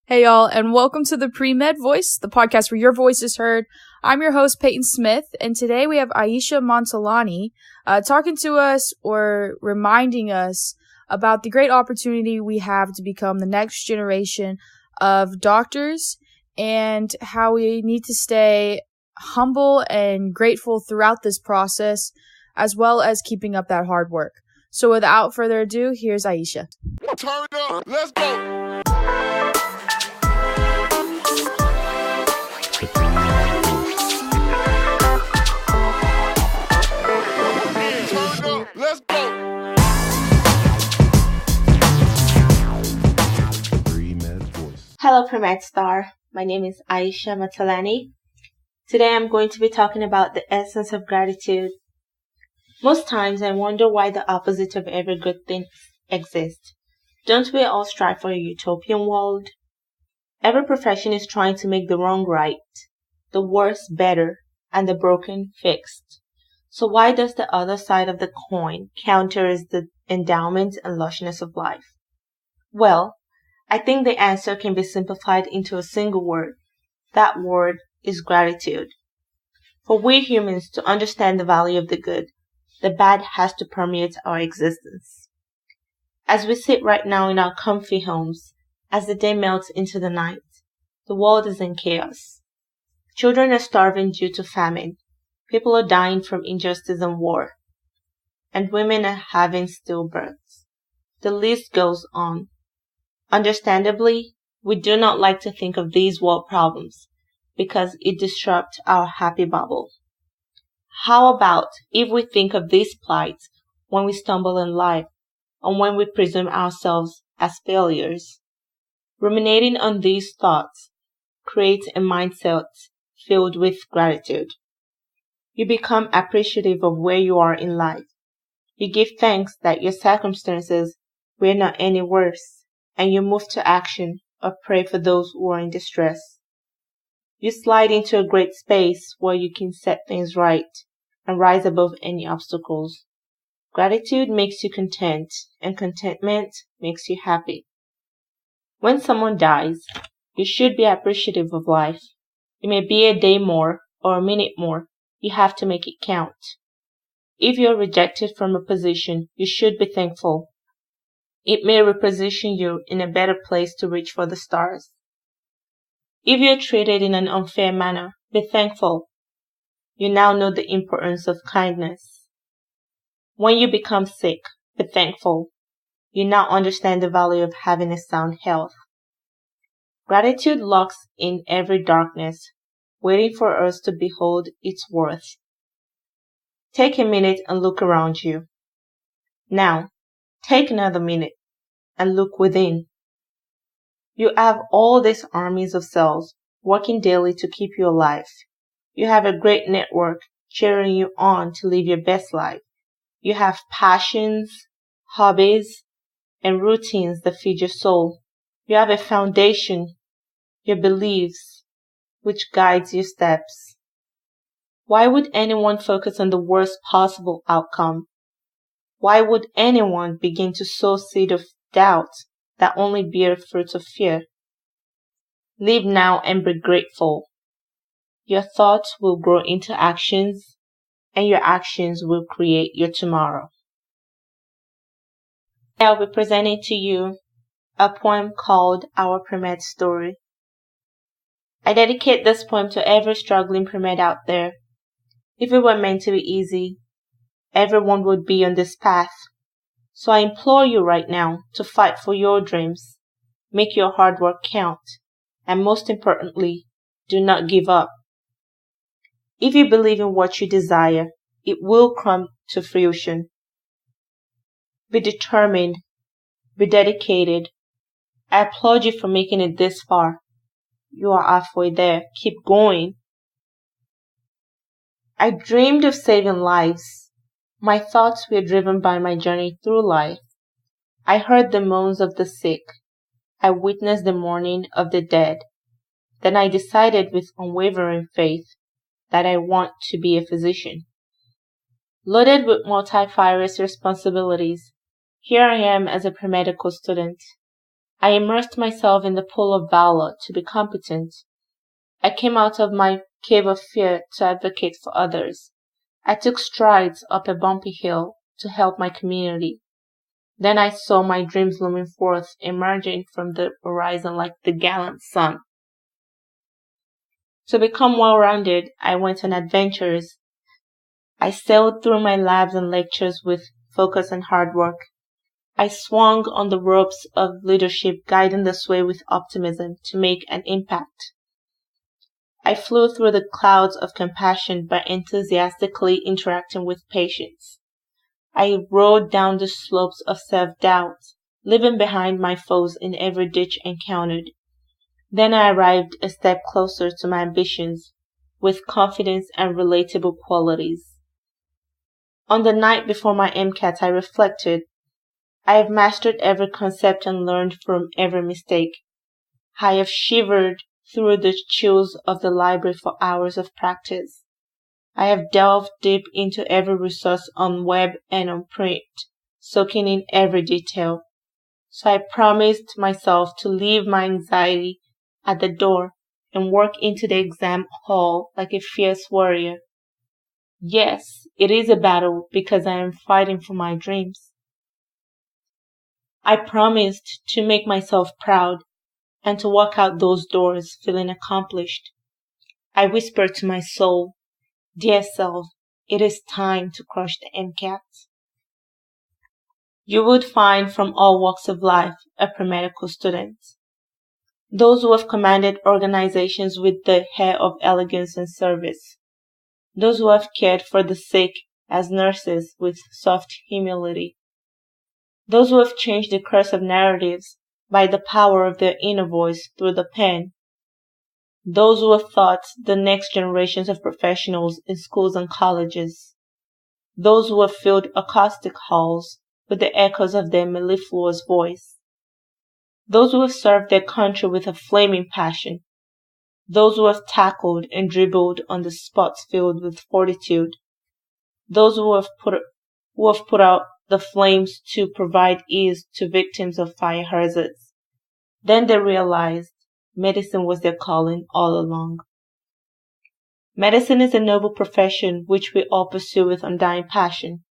Hey y'all, and welcome to the Pre-Med Voice, the podcast where your voice is heard. I'm your host, Peyton Smith, and today we have Aishat Motolani talking to us or reminding us about the great opportunity we have to become the next generation of doctors and how we need to stay humble and grateful throughout this process, as well as keeping up that hard work. So without further ado, here's Aisha. Turn up, let's go. Let's go. Hello, Premed Star. My name is Aishat Motolani. Today I'm going to be talking about the essence of gratitude. Most times I wonder why the opposite of every good thing exists. Don't we all strive for a utopian world? Every profession is trying to make the wrong right, the worse better, and the broken fixed. So why does the other side of the coin counter the endowment and lushness of life? Well, I think the answer can be simplified into a single word. That word is gratitude. For we humans to understand the value of the good, the bad has to permeate our existence. As we sit right now in our comfy homes, as the day melts into the night, the world is in chaos. Children are starving due to famine. People are dying from injustice and war. And women are having stillbirths. The list goes on. Understandably, we do not like to think of these world problems because it disrupts our happy bubble. How about if we think of these plights when we stumble in life and when we presume ourselves as failures? Ruminating on these thoughts creates a mindset filled with gratitude. You become appreciative of where you are in life. You give thanks that your circumstances were not any worse, and you move to action or pray for those who are in distress. You slide into a great space where you can set things right and rise above any obstacles. Gratitude makes you content, and contentment makes you happy. When someone dies, you should be appreciative of life. It may be a day more or a minute more. You have to make it count. If you're rejected from a position, you should be thankful. It may reposition you in a better place to reach for the stars. If you're treated in an unfair manner, be thankful. You now know the importance of kindness. When you become sick, be thankful. You now understand the value of having a sound health. Gratitude locks in every darkness, waiting for us to behold its worth. Take a minute and look around you. Now, take another minute and look within. You have all these armies of cells working daily to keep you alive. You have a great network cheering you on to live your best life. You have passions, hobbies, and routines that feed your soul. You have a foundation, your beliefs, which guides your steps. Why would anyone focus on the worst possible outcome? Why would anyone begin to sow seed of doubt that only bear fruits of fear? Live now and be grateful. Your thoughts will grow into actions, and your actions will create your tomorrow. I'll be presenting to you a poem called Our Premed Story. I dedicate this poem to every struggling premed out there. If it were meant to be easy, everyone would be on this path. So I implore you right now to fight for your dreams, make your hard work count, and most importantly, do not give up. If you believe in what you desire, it will come to fruition. Be determined, be dedicated. I applaud you for making it this far. You are halfway there. Keep going. I dreamed of saving lives. My thoughts were driven by my journey through life. I heard the moans of the sick. I witnessed the mourning of the dead. Then I decided with unwavering faith that I want to be a physician. Loaded with multifarious responsibilities, here I am as a premedical student. I immersed myself in the pool of valor to be competent. I came out of my cave of fear to advocate for others. I took strides up a bumpy hill to help my community. Then I saw my dreams looming forth, emerging from the horizon like the gallant sun. To become well-rounded, I went on adventures. I sailed through my labs and lectures with focus and hard work. I swung on the ropes of leadership, guiding the sway with optimism to make an impact. I flew through the clouds of compassion by enthusiastically interacting with patients. I rode down the slopes of self-doubt, leaving behind my foes in every ditch encountered. Then I arrived a step closer to my ambitions, with confidence and relatable qualities. On the night before my MCAT, I reflected, I have mastered every concept and learned from every mistake. I have shivered through the chills of the library for hours of practice. I have delved deep into every resource on web and on print, soaking in every detail. So I promised myself to leave my anxiety at the door and walk into the exam hall like a fierce warrior. Yes, it is a battle because I am fighting for my dreams. I promised to make myself proud and to walk out those doors feeling accomplished. I whispered to my soul, Dear self, it is time to crush the MCAT. You would find from all walks of life a premedical student. Those who have commanded organizations with the air of elegance and service. Those who have cared for the sick as nurses with soft humility. Those who have changed the course of narratives by the power of their inner voice through the pen. Those who have taught the next generations of professionals in schools and colleges. Those who have filled acoustic halls with the echoes of their mellifluous voice. Those who have served their country with a flaming passion. Those who have tackled and dribbled on the spots filled with fortitude. Those who have put out the flames to provide ease to victims of fire hazards. Then they realized medicine was their calling all along. Medicine is a noble profession which we all pursue with undying passion.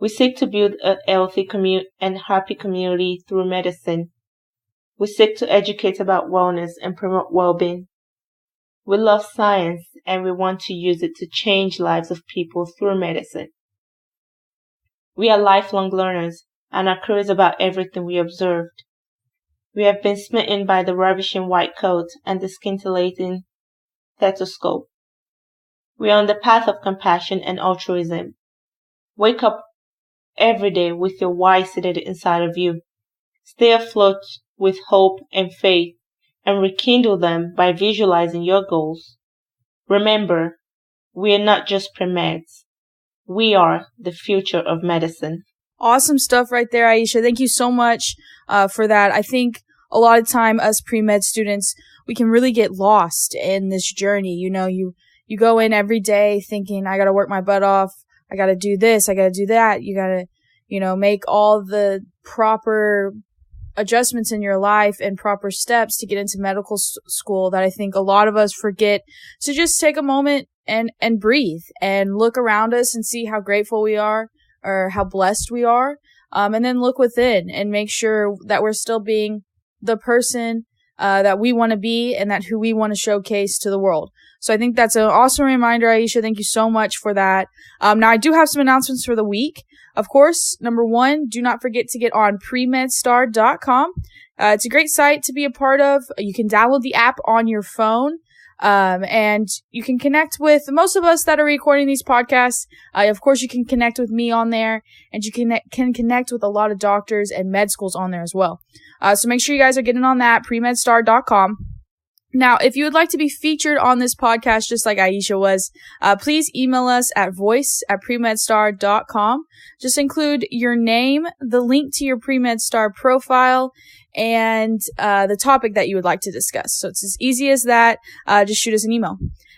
We seek to build a healthy and happy community through medicine. We seek to educate about wellness and promote well-being. We love science and we want to use it to change lives of people through medicine. We are lifelong learners and are curious about everything we observed. We have been smitten by the ravishing white coat and the scintillating stethoscope. We are on the path of compassion and altruism. Wake up every day with your why seated inside of you. Stay afloat with hope and faith and rekindle them by visualizing your goals. Remember, we are not just pre-meds. We are the future of medicine. Awesome stuff right there, Aisha. Thank you so much for that. I think a lot of time us pre-med students, we can really get lost in this journey. You know, you go in every day thinking, I got to work my butt off. I got to do this. I got to do that. You got to, make all the proper adjustments in your life and proper steps to get into medical school that I think a lot of us forget to just take a moment and breathe and look around us and see how grateful we are or how blessed we are. And then look within and make sure that we're still being the person that we want to be and that who we want to showcase to the world. So I think that's an awesome reminder, Aisha. Thank you so much for that. Now I do have some announcements for the week. Of course, number one, do not forget to get on premedstar.com. It's a great site to be a part of. You can download the app on your phone. And you can connect with most of us that are recording these podcasts. Of course, you can connect with me on there, and you can connect with a lot of doctors and med schools on there as well. So make sure you guys are getting on that, premedstar.com. Now, if you would like to be featured on this podcast, just like Aisha was, please email us at voice@premedstar.com. Just include your name, the link to your PremedStar profile, and the topic that you would like to discuss. So it's as easy as that. Just shoot us an email.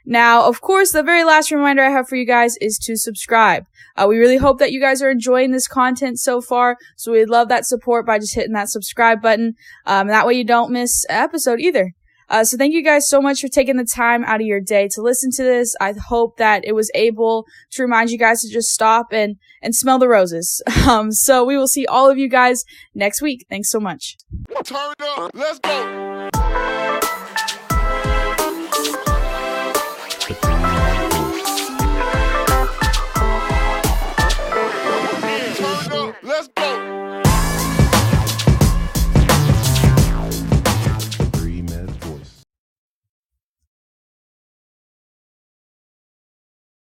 Now, of course, the very last reminder I have for you guys is to subscribe. We really hope that you guys are enjoying this content so far, so we'd love that support by just hitting that subscribe button. That way you don't miss an episode either. So thank you guys so much for taking the time out of your day to listen to this. I hope that it was able to remind you guys to just stop and smell the roses. So we will see all of you guys next week. Thanks so much. Turn up. Let's go.